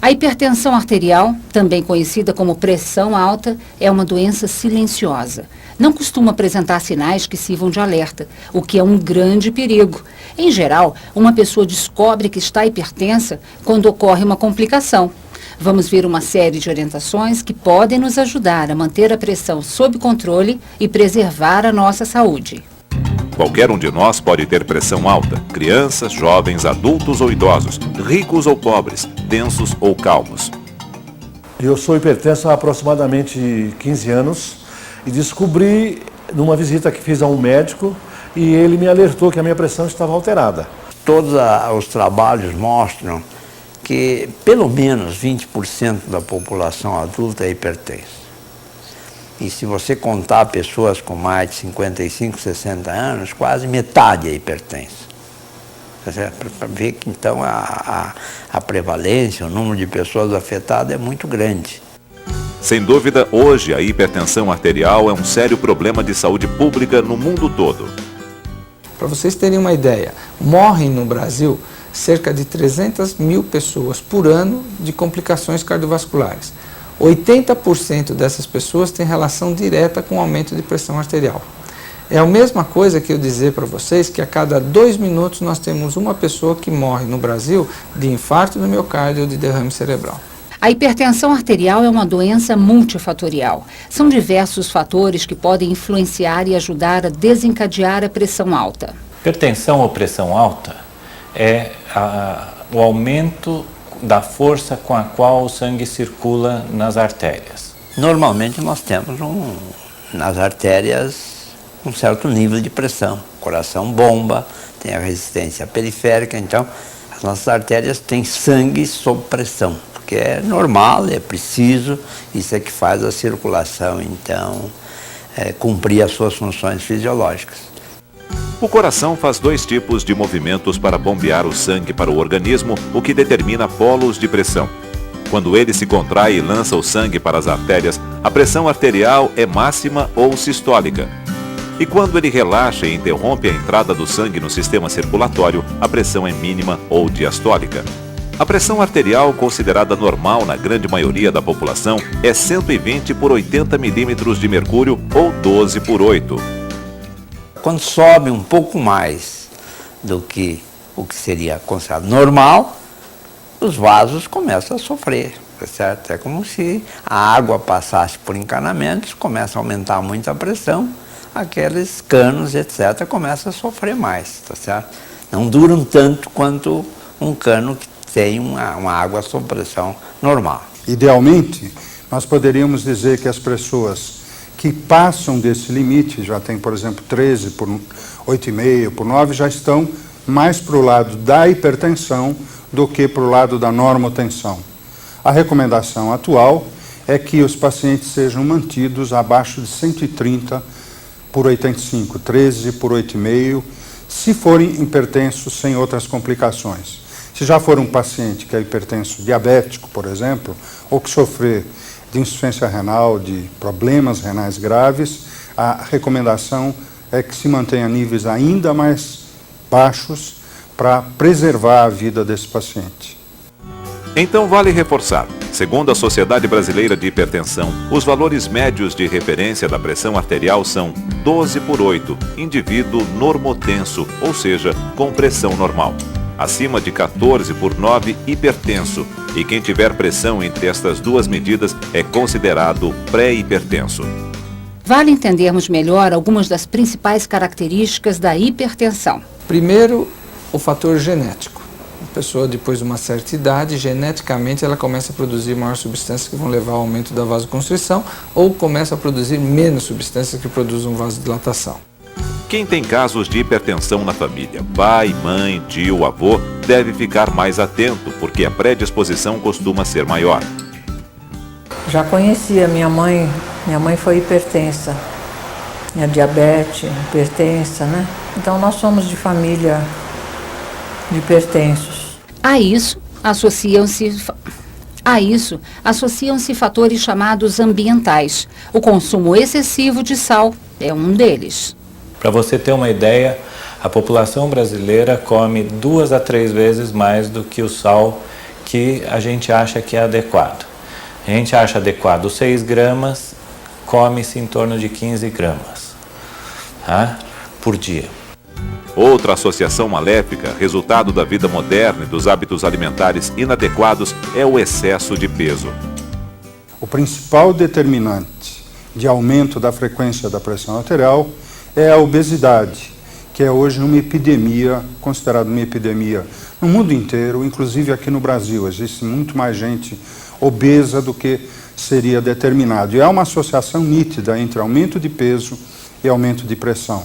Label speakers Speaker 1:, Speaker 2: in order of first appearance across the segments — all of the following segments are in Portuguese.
Speaker 1: A hipertensão arterial, também conhecida como pressão alta, é uma doença silenciosa. Não costuma apresentar sinais que sirvam de alerta, o que é um grande perigo. Em geral, uma pessoa descobre que está hipertensa quando ocorre uma complicação. Vamos ver uma série de orientações que podem nos ajudar a manter a pressão sob controle e preservar a nossa saúde.
Speaker 2: Qualquer um de nós pode ter pressão alta. Crianças, jovens, adultos ou idosos, ricos ou pobres, tensos ou calmos.
Speaker 3: Eu sou hipertenso há aproximadamente 15 anos e descobri numa visita que fiz a um médico e ele me alertou que a minha pressão estava alterada.
Speaker 4: Todos os trabalhos mostram que pelo menos 20% da população adulta é hipertensa. E se você contar pessoas com mais de 55, 60 anos, quase metade é hipertensa. Para ver que então a prevalência, o número de pessoas afetadas é muito grande.
Speaker 2: Sem dúvida, hoje a hipertensão arterial é um sério problema de saúde pública no mundo todo.
Speaker 5: Para vocês terem uma ideia, morrem no Brasil cerca de 300 mil pessoas por ano de complicações cardiovasculares. 80% dessas pessoas têm relação direta com o aumento de pressão arterial. É a mesma coisa que eu dizer para vocês que a cada 2 minutos nós temos uma pessoa que morre no Brasil de infarto do miocárdio ou de derrame cerebral.
Speaker 1: A hipertensão arterial é uma doença multifatorial. São diversos fatores que podem influenciar e ajudar a desencadear a pressão alta.
Speaker 6: Hipertensão ou pressão alta é o aumento da força com a qual o sangue circula nas artérias.
Speaker 4: Normalmente nós temos nas artérias um certo nível de pressão. O coração bomba, tem a resistência periférica, então as nossas artérias têm sangue sob pressão, porque é normal, é preciso, isso é que faz a circulação, então, cumprir as suas funções fisiológicas.
Speaker 2: O coração faz 2 tipos de movimentos para bombear o sangue para o organismo, o que determina polos de pressão. Quando ele se contrai e lança o sangue para as artérias, a pressão arterial é máxima ou sistólica. E quando ele relaxa e interrompe a entrada do sangue no sistema circulatório, a pressão é mínima ou diastólica. A pressão arterial, considerada normal na grande maioria da população, é 120 por 80 milímetros de mercúrio ou 12 por 8.
Speaker 4: Quando sobe um pouco mais do que o que seria considerado normal, os vasos começam a sofrer, tá certo? É como se a água passasse por encanamentos, começa a aumentar muito a pressão, aqueles canos, etc., começam a sofrer mais, tá certo? Não duram tanto quanto um cano que tem uma água sob pressão normal.
Speaker 7: Idealmente, nós poderíamos dizer que as pessoas que passam desse limite, já tem, por exemplo, 13 por 8,5 por 9, já estão mais para o lado da hipertensão do que para o lado da normotensão. A recomendação atual é que os pacientes sejam mantidos abaixo de 130 por 85, 13 por 8,5, se forem hipertensos sem outras complicações. Se já for um paciente que é hipertenso diabético, por exemplo, ou que sofrer de insuficiência renal, de problemas renais graves, a recomendação é que se mantenha níveis ainda mais baixos para preservar a vida desse paciente.
Speaker 2: Então vale reforçar, segundo a Sociedade Brasileira de Hipertensão, os valores médios de referência da pressão arterial são 12 por 8, indivíduo normotenso, ou seja, com pressão normal. Acima de 14 por 9, hipertenso, e quem tiver pressão entre estas 2 medidas é considerado pré-hipertenso.
Speaker 1: Vale entendermos melhor algumas das principais características da hipertensão.
Speaker 5: Primeiro, o fator genético. A pessoa, depois de uma certa idade, geneticamente ela começa a produzir maiores substâncias que vão levar ao aumento da vasoconstrição ou começa a produzir menos substâncias que produzem vasodilatação.
Speaker 2: Quem tem casos de hipertensão na família, pai, mãe, tio, avô, deve ficar mais atento, porque a predisposição costuma ser maior.
Speaker 8: Já conhecia minha mãe foi hipertensa, minha diabetes, hipertensa, né? Então nós somos de família de hipertensos.
Speaker 1: A isso associam-se fatores chamados ambientais. O consumo excessivo de sal é um deles.
Speaker 6: Para você ter uma ideia, a população brasileira come 2 a 3 vezes mais do que o sal que que a gente acha que é adequado. A gente acha adequado 6 gramas, come-se em torno de 15 gramas, tá? Por dia.
Speaker 2: Outra associação maléfica, resultado da vida moderna e dos hábitos alimentares inadequados, é o excesso de peso.
Speaker 7: O principal determinante de aumento da frequência da pressão arterial é a obesidade, que é hoje uma epidemia, considerada uma epidemia no mundo inteiro, inclusive aqui no Brasil. Existe muito mais gente obesa do que seria determinado. E há uma associação nítida entre aumento de peso e aumento de pressão.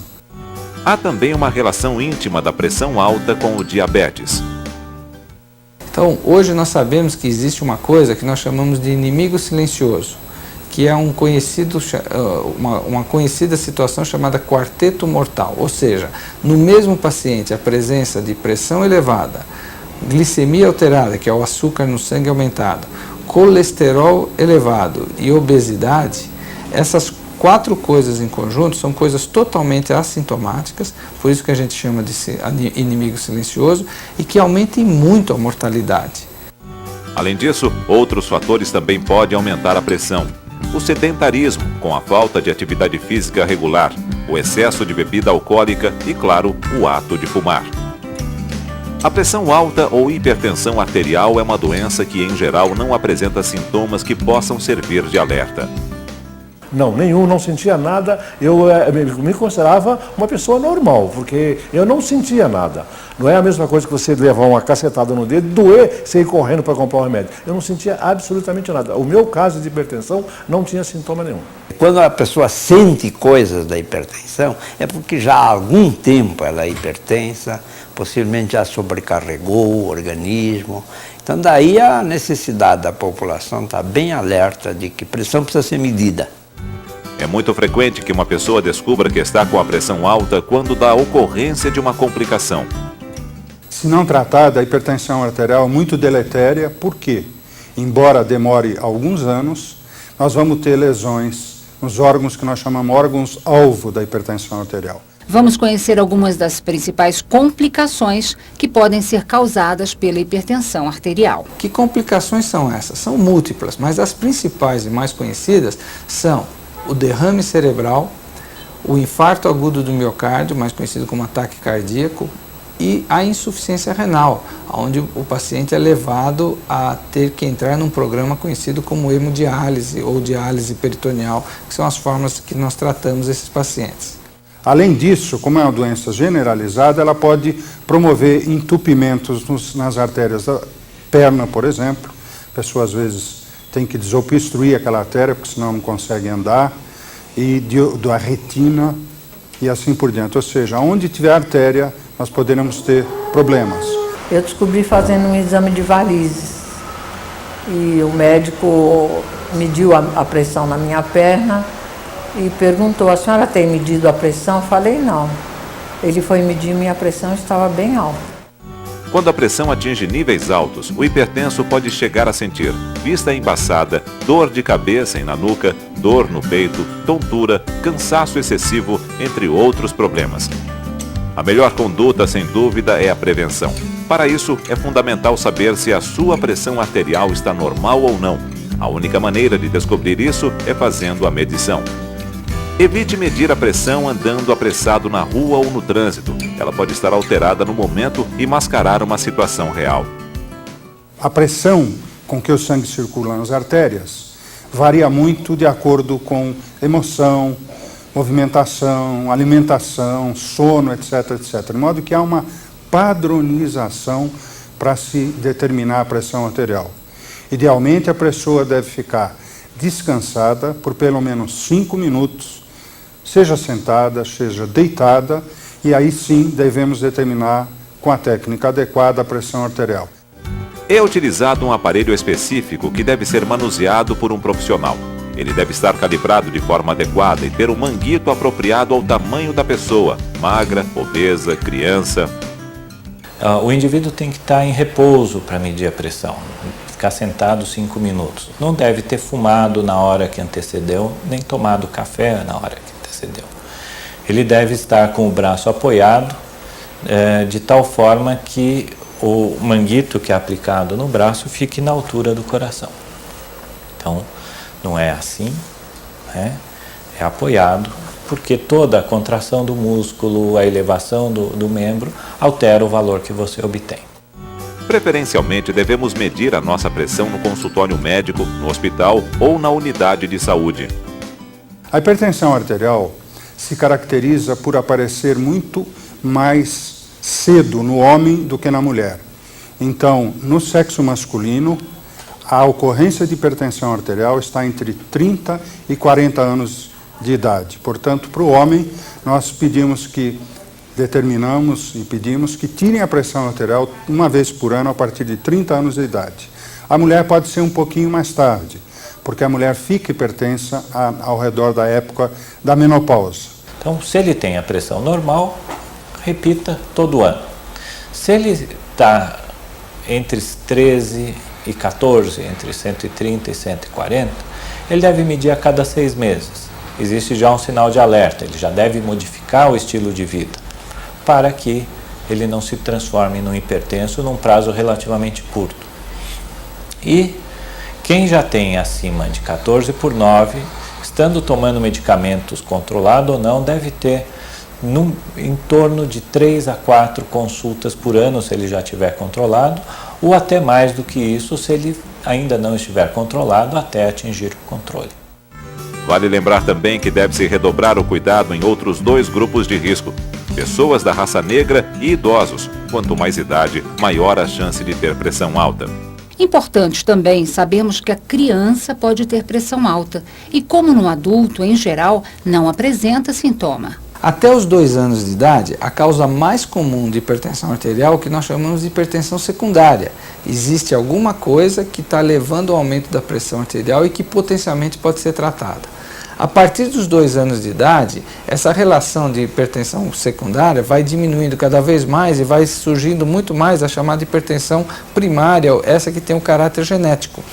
Speaker 2: Há também uma relação íntima da pressão alta com o diabetes.
Speaker 5: Então, hoje nós sabemos que existe uma coisa que nós chamamos de inimigo silencioso, que é uma conhecida situação chamada quarteto mortal. Ou seja, no mesmo paciente, a presença de pressão elevada, glicemia alterada, que é o açúcar no sangue aumentado, colesterol elevado e obesidade, essas 4 coisas em conjunto são coisas totalmente assintomáticas, por isso que a gente chama de inimigo silencioso, e que aumentem muito a mortalidade.
Speaker 2: Além disso, outros fatores também podem aumentar a pressão. O sedentarismo, com a falta de atividade física regular, o excesso de bebida alcoólica e, claro, o ato de fumar. A pressão alta ou hipertensão arterial é uma doença que, em geral, não apresenta sintomas que possam servir de alerta.
Speaker 3: Não, nenhum, não sentia nada. Eu me considerava uma pessoa normal, porque eu não sentia nada. Não é a mesma coisa que você levar uma cacetada no dedo, doer, você ir correndo para comprar um remédio. Eu não sentia absolutamente nada. O meu caso de hipertensão não tinha sintoma nenhum.
Speaker 4: Quando a pessoa sente coisas da hipertensão, é porque já há algum tempo ela é hipertensa, possivelmente já sobrecarregou o organismo. Então daí a necessidade da população está bem alerta de que pressão precisa ser medida.
Speaker 2: É muito frequente que uma pessoa descubra que está com a pressão alta quando da ocorrência de uma complicação.
Speaker 7: Se não tratada, a hipertensão arterial é muito deletéria, porque, embora demore alguns anos, nós vamos ter lesões nos órgãos que nós chamamos órgãos-alvo da hipertensão arterial.
Speaker 1: Vamos conhecer algumas das principais complicações que podem ser causadas pela hipertensão arterial.
Speaker 5: Que complicações são essas? São múltiplas, mas as principais e mais conhecidas são o derrame cerebral, o infarto agudo do miocárdio, mais conhecido como ataque cardíaco, e a insuficiência renal, onde o paciente é levado a ter que entrar num programa conhecido como hemodiálise ou diálise peritoneal, que são as formas que nós tratamos esses pacientes.
Speaker 7: Além disso, como é uma doença generalizada, ela pode promover entupimentos nas artérias da perna, por exemplo. A pessoa às vezes tem que desobstruir aquela artéria, porque senão não consegue andar, e da retina e assim por diante. Ou seja, onde tiver artéria, nós poderemos ter problemas.
Speaker 8: Eu descobri fazendo um exame de varizes. E o médico mediu a pressão na minha perna e perguntou: a senhora tem medido a pressão? Eu falei: não. Ele foi medir minha pressão e estava bem alta.
Speaker 2: Quando a pressão atinge níveis altos, o hipertenso pode chegar a sentir vista embaçada, dor de cabeça e na nuca, dor no peito, tontura, cansaço excessivo, entre outros problemas. A melhor conduta, sem dúvida, é a prevenção. Para isso, é fundamental saber se a sua pressão arterial está normal ou não. A única maneira de descobrir isso é fazendo a medição. Evite medir a pressão andando apressado na rua ou no trânsito. Ela pode estar alterada no momento e mascarar uma situação real.
Speaker 7: A pressão com que o sangue circula nas artérias varia muito de acordo com emoção, movimentação, alimentação, sono, etc, etc. De modo que há uma padronização para se determinar a pressão arterial. Idealmente, a pessoa deve ficar descansada por pelo menos 5 minutos, seja sentada, seja deitada, e aí sim devemos determinar com a técnica adequada a pressão arterial.
Speaker 2: É utilizado um aparelho específico que deve ser manuseado por um profissional. Ele deve estar calibrado de forma adequada e ter um manguito apropriado ao tamanho da pessoa, magra, obesa, criança.
Speaker 6: O indivíduo tem que estar em repouso para medir a pressão, ficar sentado 5 minutos. Não deve ter fumado na hora que antecedeu, nem tomado café na hora que antecedeu. Ele deve estar com o braço apoiado, de tal forma que o manguito que é aplicado no braço fique na altura do coração. Então, não é assim, né? É apoiado, porque toda a contração do músculo, a elevação do membro, altera o valor que você obtém.
Speaker 2: Preferencialmente, devemos medir a nossa pressão no consultório médico, no hospital ou na unidade de saúde.
Speaker 7: A hipertensão arterial se caracteriza por aparecer muito mais cedo no homem do que na mulher. Então, no sexo masculino, a ocorrência de hipertensão arterial está entre 30 e 40 anos de idade. Portanto, para o homem, nós determinamos e pedimos que tirem a pressão arterial uma vez por ano a partir de 30 anos de idade. A mulher pode ser um pouquinho mais tarde, porque a mulher fica hipertensa ao redor da época da menopausa.
Speaker 6: Então, se ele tem a pressão normal, repita todo ano. Se ele está entre 13 e 14, entre 130 e 140, ele deve medir a cada 6 meses. Existe já um sinal de alerta, ele já deve modificar o estilo de vida para que ele não se transforme num hipertenso num prazo relativamente curto. E quem já tem acima de 14/9, estando tomando medicamentos controlado ou não, deve ter em torno de 3 a 4 consultas por ano, se ele já estiver controlado, ou até mais do que isso, se ele ainda não estiver controlado, até atingir o controle.
Speaker 2: Vale lembrar também que deve-se redobrar o cuidado em outros 2 grupos de risco: pessoas da raça negra e idosos. Quanto mais idade, maior a chance de ter pressão alta.
Speaker 1: Importante também sabermos que a criança pode ter pressão alta e, como no adulto, em geral, não apresenta sintoma.
Speaker 5: Até os 2 anos de idade, a causa mais comum de hipertensão arterial é o que nós chamamos de hipertensão secundária. Existe alguma coisa que está levando ao aumento da pressão arterial e que potencialmente pode ser tratada. A partir dos 2 anos de idade, essa relação de hipertensão secundária vai diminuindo cada vez mais e vai surgindo muito mais a chamada hipertensão primária, essa que tem um caráter genético.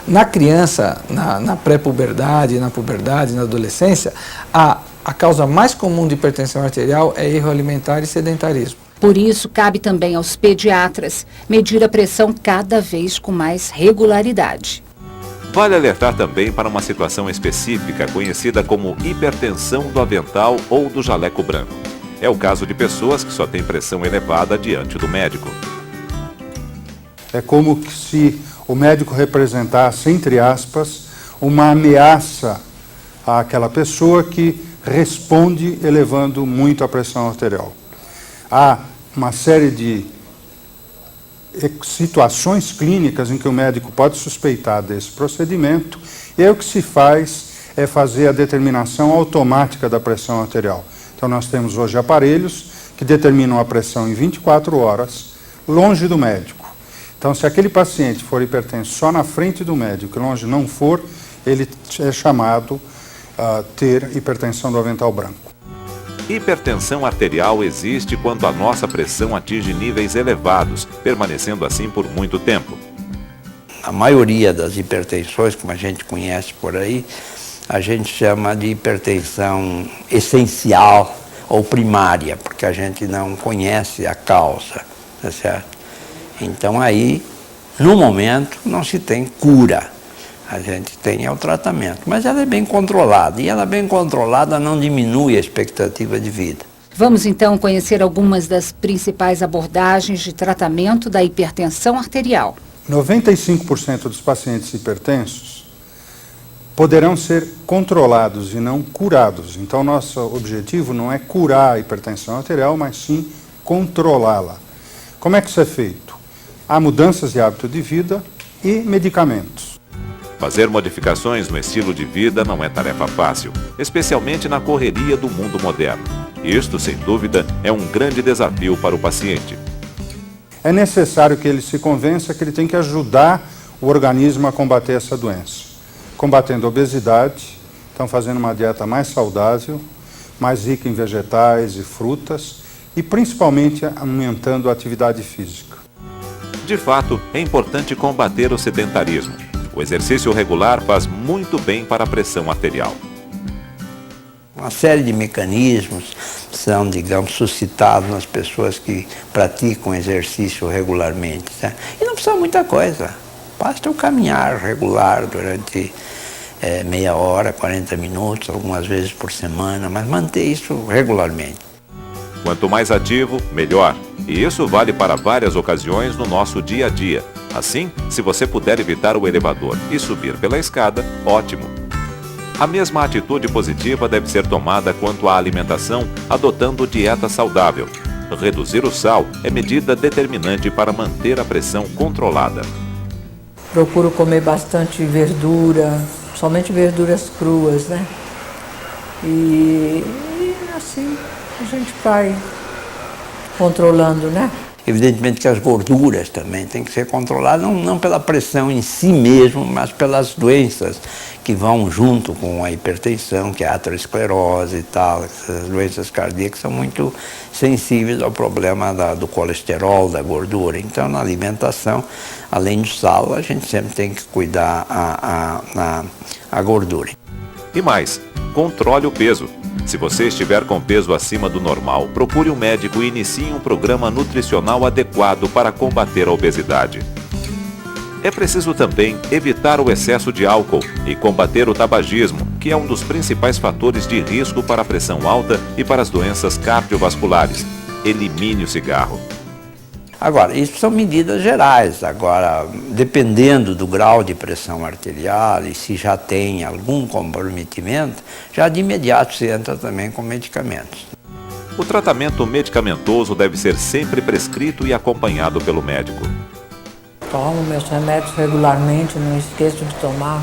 Speaker 5: Na criança, na pré-puberdade, na puberdade, na adolescência, a causa mais comum de hipertensão arterial é erro alimentar e sedentarismo.
Speaker 1: Por isso, cabe também aos pediatras medir a pressão cada vez com mais regularidade.
Speaker 2: Vale alertar também para uma situação específica conhecida como hipertensão do avental ou do jaleco branco. É o caso de pessoas que só têm pressão elevada diante do médico.
Speaker 7: É como se o médico representasse, entre aspas, uma ameaça àquela pessoa que responde elevando muito a pressão arterial. Há uma série de situações clínicas em que o médico pode suspeitar desse procedimento, e aí o que se faz é fazer a determinação automática da pressão arterial. Então nós temos hoje aparelhos que determinam a pressão em 24 horas, longe do médico. Então se aquele paciente for hipertenso só na frente do médico e longe não for, ele é chamado a ter hipertensão do avental branco.
Speaker 2: Hipertensão arterial existe quando a nossa pressão atinge níveis elevados, permanecendo assim por muito tempo.
Speaker 4: A maioria das hipertensões, como a gente conhece por aí, a gente chama de hipertensão essencial ou primária, porque a gente não conhece a causa, tá certo? Então aí, no momento, não se tem cura. A gente tem o tratamento, mas ela é bem controlada, e ela bem controlada não diminui a expectativa de vida.
Speaker 1: Vamos então conhecer algumas das principais abordagens de tratamento da hipertensão arterial.
Speaker 7: 95% dos pacientes hipertensos poderão ser controlados e não curados. Então nosso objetivo não é curar a hipertensão arterial, mas sim controlá-la. Como é que isso é feito? Há mudanças de hábito de vida e medicamentos.
Speaker 2: Fazer modificações no estilo de vida não é tarefa fácil, especialmente na correria do mundo moderno. Isto, sem dúvida, é um grande desafio para o paciente.
Speaker 7: É necessário que ele se convença que ele tem que ajudar o organismo a combater essa doença. Combatendo a obesidade, então fazendo uma dieta mais saudável, mais rica em vegetais e frutas e principalmente aumentando a atividade física.
Speaker 2: De fato, é importante combater o sedentarismo. O exercício regular faz muito bem para a pressão arterial.
Speaker 4: Uma série de mecanismos são, digamos, suscitados nas pessoas que praticam exercício regularmente. Tá? E não precisa muita coisa. Basta o caminhar regular durante meia hora, 40 minutos, algumas vezes por semana, mas manter isso regularmente.
Speaker 2: Quanto mais ativo, melhor. E isso vale para várias ocasiões no nosso dia a dia. Assim, se você puder evitar o elevador e subir pela escada, ótimo. A mesma atitude positiva deve ser tomada quanto à alimentação, adotando dieta saudável. Reduzir o sal é medida determinante para manter a pressão controlada.
Speaker 8: Procuro comer bastante verdura, somente verduras cruas, né? E assim a gente vai controlando, né?
Speaker 4: Evidentemente que as gorduras também têm que ser controladas, não pela pressão em si mesmo, mas pelas doenças que vão junto com a hipertensão, que é a aterosclerose e tal. Essas doenças cardíacas são muito sensíveis ao problema do colesterol, da gordura. Então, na alimentação, além do sal, a gente sempre tem que cuidar a gordura.
Speaker 2: E mais, controle o peso. Se você estiver com peso acima do normal, procure um médico e inicie um programa nutricional adequado para combater a obesidade. É preciso também evitar o excesso de álcool e combater o tabagismo, que é um dos principais fatores de risco para a pressão alta e para as doenças cardiovasculares. Elimine o cigarro.
Speaker 4: Agora, isso são medidas gerais. Agora, dependendo do grau de pressão arterial e se já tem algum comprometimento, já de imediato se entra também com medicamentos.
Speaker 2: O tratamento medicamentoso deve ser sempre prescrito e acompanhado pelo médico.
Speaker 8: Tomo meus remédios regularmente, não esqueço de tomar.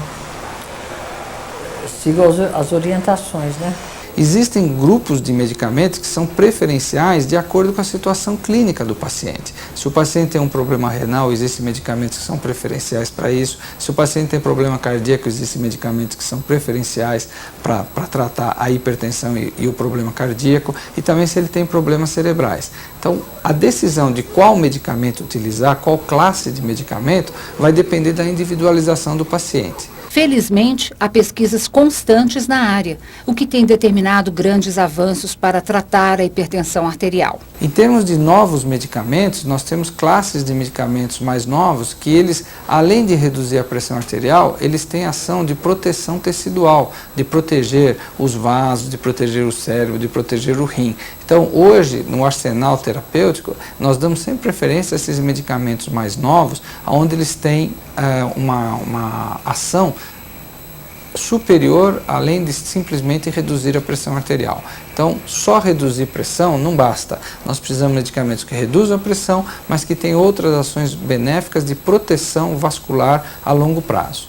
Speaker 8: Sigo as orientações, né?
Speaker 5: Existem grupos de medicamentos que são preferenciais de acordo com a situação clínica do paciente. Se o paciente tem um problema renal, existem medicamentos que são preferenciais para isso. Se o paciente tem problema cardíaco, existem medicamentos que são preferenciais para tratar a hipertensão e o problema cardíaco. E também se ele tem problemas cerebrais. Então, a decisão de qual medicamento utilizar, qual classe de medicamento, vai depender da individualização do paciente.
Speaker 1: Felizmente, há pesquisas constantes na área, o que tem determinado grandes avanços para tratar a hipertensão arterial.
Speaker 5: Em termos de novos medicamentos, nós temos classes de medicamentos mais novos que eles, além de reduzir a pressão arterial, eles têm ação de proteção tecidual, de proteger os vasos, de proteger o cérebro, de proteger o rim. Então, hoje, no arsenal terapêutico, nós damos sempre preferência a esses medicamentos mais novos, onde eles têm uma ação superior, além de simplesmente reduzir a pressão arterial. Então, só reduzir pressão não basta. Nós precisamos de medicamentos que reduzam a pressão, mas que têm outras ações benéficas de proteção vascular a longo prazo.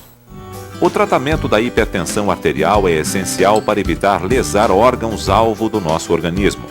Speaker 2: O tratamento da hipertensão arterial é essencial para evitar lesar órgãos-alvo do nosso organismo.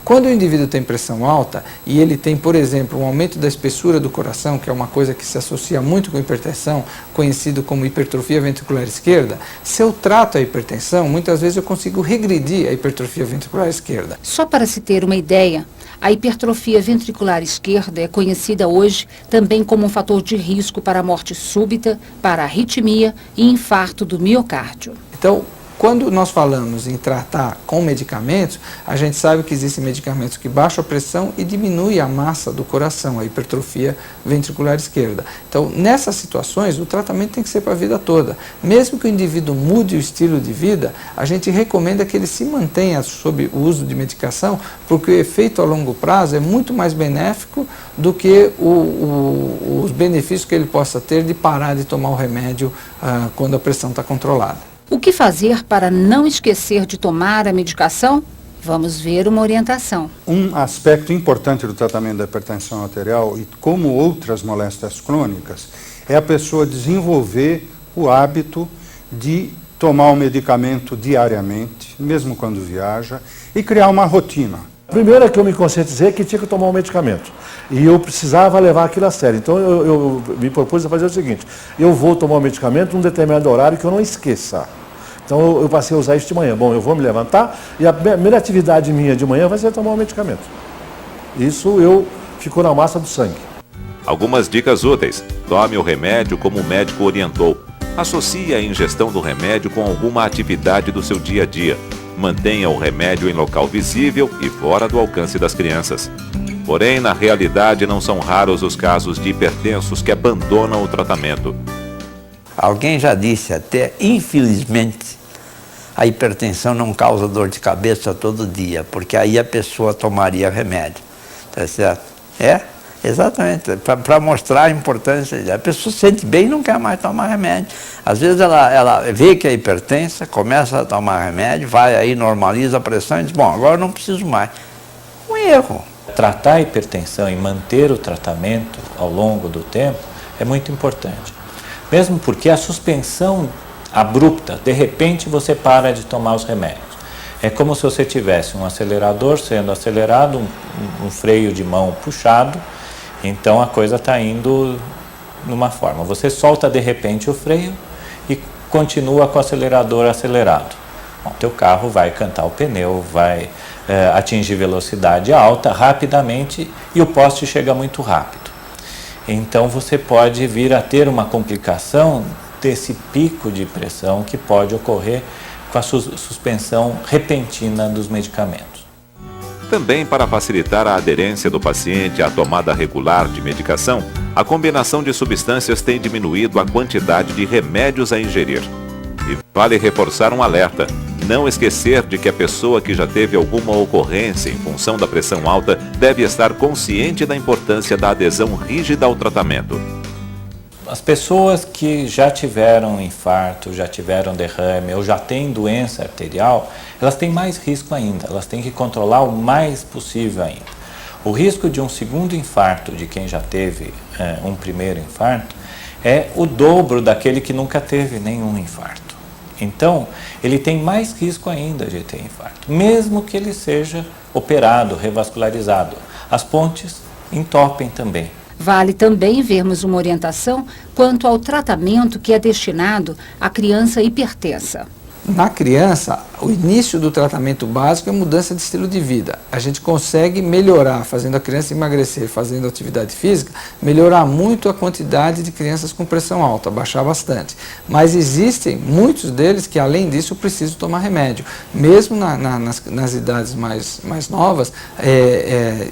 Speaker 5: Quando o indivíduo tem pressão alta e ele tem, por exemplo, um aumento da espessura do coração, que é uma coisa que se associa muito com hipertensão, conhecido como hipertrofia ventricular esquerda, se eu trato a hipertensão, muitas vezes eu consigo regredir a hipertrofia ventricular esquerda.
Speaker 1: Só para se ter uma ideia, a hipertrofia ventricular esquerda é conhecida hoje também como um fator de risco para a morte súbita, para a arritmia e infarto do miocárdio.
Speaker 5: Então, quando nós falamos em tratar com medicamentos, a gente sabe que existem medicamentos que baixam a pressão e diminuem a massa do coração, a hipertrofia ventricular esquerda. Então, nessas situações, o tratamento tem que ser para a vida toda. Mesmo que o indivíduo mude o estilo de vida, a gente recomenda que ele se mantenha sob o uso de medicação, porque o efeito a longo prazo é muito mais benéfico do que os benefícios que ele possa ter de parar de tomar o remédio quando a pressão está controlada.
Speaker 1: O que fazer para não esquecer de tomar a medicação? Vamos ver uma orientação.
Speaker 7: Um aspecto importante do tratamento da hipertensão arterial, e como outras moléstias crônicas, é a pessoa desenvolver o hábito de tomar o medicamento diariamente, mesmo quando viaja, e criar uma rotina.
Speaker 3: Primeiro é que eu me conscientizei que tinha que tomar um medicamento. E eu precisava levar aquilo a sério. Então eu me propus a fazer o seguinte: eu vou tomar o medicamento num determinado horário que eu não esqueça. Então eu passei a usar isso de manhã. Bom, eu vou me levantar e a primeira atividade minha de manhã vai ser tomar o medicamento. Isso ficou na massa do sangue.
Speaker 2: Algumas dicas úteis. Tome o remédio como o médico orientou. Associe a ingestão do remédio com alguma atividade do seu dia a dia. mantenha o remédio em local visível e fora do alcance das crianças. Porém, na realidade, não são raros os casos de hipertensos que abandonam o tratamento.
Speaker 4: Alguém já disse até, infelizmente, a hipertensão não causa dor de cabeça todo dia, porque aí a pessoa tomaria remédio. Tá certo? Exatamente, para mostrar a importância. A pessoa se sente bem e não quer mais tomar remédio. Às vezes ela vê que é hipertensa, começa a tomar remédio, vai aí, normaliza a pressão e diz, bom, agora eu não preciso mais. Um erro.
Speaker 6: Tratar a hipertensão e manter o tratamento ao longo do tempo é muito importante. Mesmo porque a suspensão abrupta, de repente você para de tomar os remédios. É como se você tivesse um acelerador sendo acelerado, um freio de mão puxado, então a coisa está indo numa forma. Você solta de repente o freio e continua com o acelerador acelerado. Bom, teu carro vai cantar o pneu, vai atingir velocidade alta rapidamente e o poste chega muito rápido. Então você pode vir a ter uma complicação desse pico de pressão que pode ocorrer com a suspensão repentina dos medicamentos.
Speaker 2: Também para facilitar a aderência do paciente à tomada regular de medicação, a combinação de substâncias tem diminuído a quantidade de remédios a ingerir. E vale reforçar um alerta: não esquecer de que a pessoa que já teve alguma ocorrência em função da pressão alta deve estar consciente da importância da adesão rígida ao tratamento.
Speaker 6: As pessoas que já tiveram infarto, já tiveram derrame ou já têm doença arterial, elas têm mais risco ainda, elas têm que controlar o mais possível ainda. O risco de um segundo infarto de quem já teve um primeiro infarto é o dobro daquele que nunca teve nenhum infarto. Então, ele tem mais risco ainda de ter infarto, mesmo que ele seja operado, revascularizado. As pontes entopem também.
Speaker 1: Vale também vermos uma orientação quanto ao tratamento que é destinado à criança hipertensa.
Speaker 5: Na criança, o início do tratamento básico é mudança de estilo de vida. A gente consegue melhorar, fazendo a criança emagrecer, fazendo atividade física, melhorar muito a quantidade de crianças com pressão alta, baixar bastante. Mas existem muitos deles que, além disso, precisam tomar remédio. Mesmo nas idades mais novas,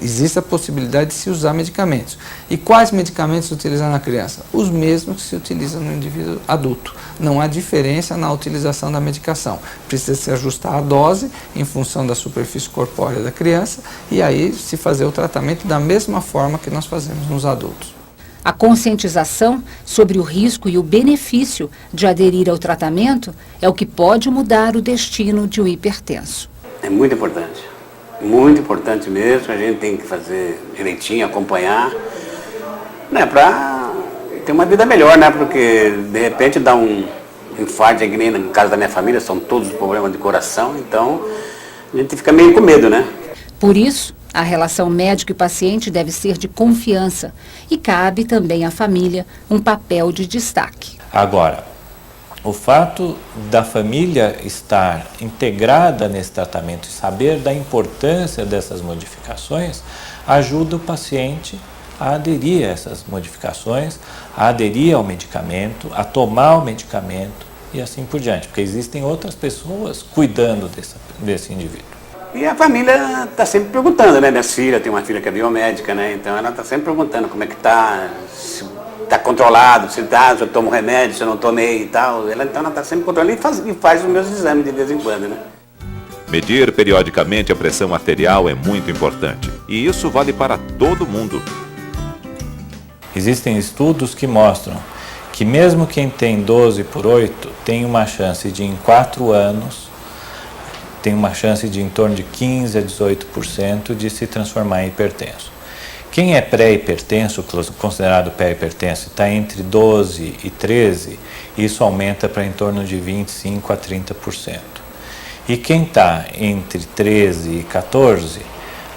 Speaker 5: existe a possibilidade de se usar medicamentos. E quais medicamentos utilizar na criança? Os mesmos que se utilizam no indivíduo adulto. Não há diferença na utilização da medicação. Precisa se ajustar a dose em função da superfície corpórea da criança e aí se fazer o tratamento da mesma forma que nós fazemos nos adultos.
Speaker 1: A conscientização sobre o risco e o benefício de aderir ao tratamento é o que pode mudar o destino de um hipertenso.
Speaker 9: É muito importante mesmo, a gente tem que fazer direitinho, acompanhar, né, para ter uma vida melhor, né, porque de repente dá um infarto, que nem no caso da minha família, são todos problemas de coração, então a gente fica meio com medo, né?
Speaker 1: Por isso, a relação médico e paciente deve ser de confiança e cabe também à família um papel de destaque.
Speaker 6: Agora, o fato da família estar integrada nesse tratamento e saber da importância dessas modificações ajuda o paciente a aderir a essas modificações, a aderir ao medicamento, a tomar o medicamento e assim por diante, porque existem outras pessoas cuidando desse indivíduo.
Speaker 9: E a família está sempre perguntando, né? Minhas filhas, tem uma filha que é biomédica, né? Então ela está sempre perguntando como é que está, se está controlado, se eu tomo remédio, se eu não tomei e tal. Então ela está sempre controlando e faz os meus exames de vez em quando, né?
Speaker 2: Medir periodicamente a pressão arterial é muito importante e isso vale para todo mundo.
Speaker 6: Existem estudos que mostram que mesmo quem tem 12/8 tem uma chance de em 4 anos, tem uma chance de em torno de 15 a 18% de se transformar em hipertenso. Quem é pré-hipertenso, considerado pré-hipertenso, está entre 12 e 13, isso aumenta para em torno de 25 a 30%. E quem está entre 13 e 14,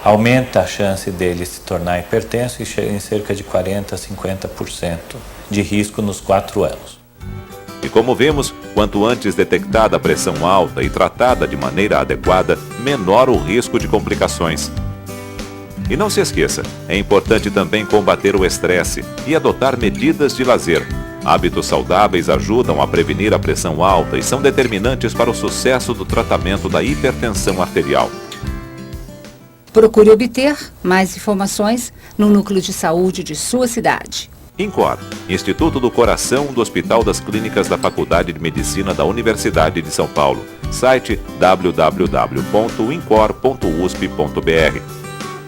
Speaker 6: aumenta a chance dele se tornar hipertenso e chega em cerca de 40 a 50% de risco nos 4 anos.
Speaker 2: E como vimos, quanto antes detectada a pressão alta e tratada de maneira adequada, menor o risco de complicações. E não se esqueça, é importante também combater o estresse e adotar medidas de lazer. Hábitos saudáveis ajudam a prevenir a pressão alta e são determinantes para o sucesso do tratamento da hipertensão arterial.
Speaker 1: Procure obter mais informações no núcleo de saúde de sua cidade.
Speaker 2: INCOR, Instituto do Coração do Hospital das Clínicas da Faculdade de Medicina da Universidade de São Paulo. Site www.incor.usp.br.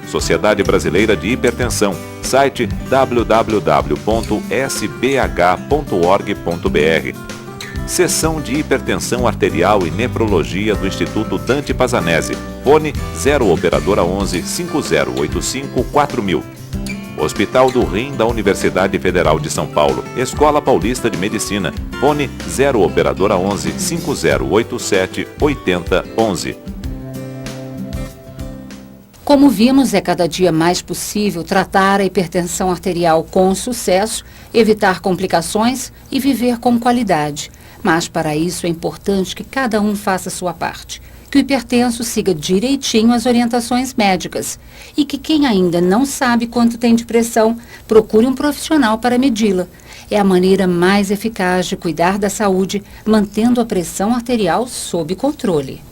Speaker 2: Sociedade Brasileira de Hipertensão. Site www.sbh.org.br. Seção de Hipertensão Arterial e Nefrologia do Instituto Dante Pazanese. Fone 0 operadora 11 5085 4000. Hospital do Rim da Universidade Federal de São Paulo. Escola Paulista de Medicina. Fone 0 operadora 11 5087 8011.
Speaker 1: Como vimos, é cada dia mais possível tratar a hipertensão arterial com sucesso, evitar complicações e viver com qualidade. Mas para isso é importante que cada um faça a sua parte, que o hipertenso siga direitinho as orientações médicas e que quem ainda não sabe quanto tem de pressão, procure um profissional para medi-la. É a maneira mais eficaz de cuidar da saúde, mantendo a pressão arterial sob controle.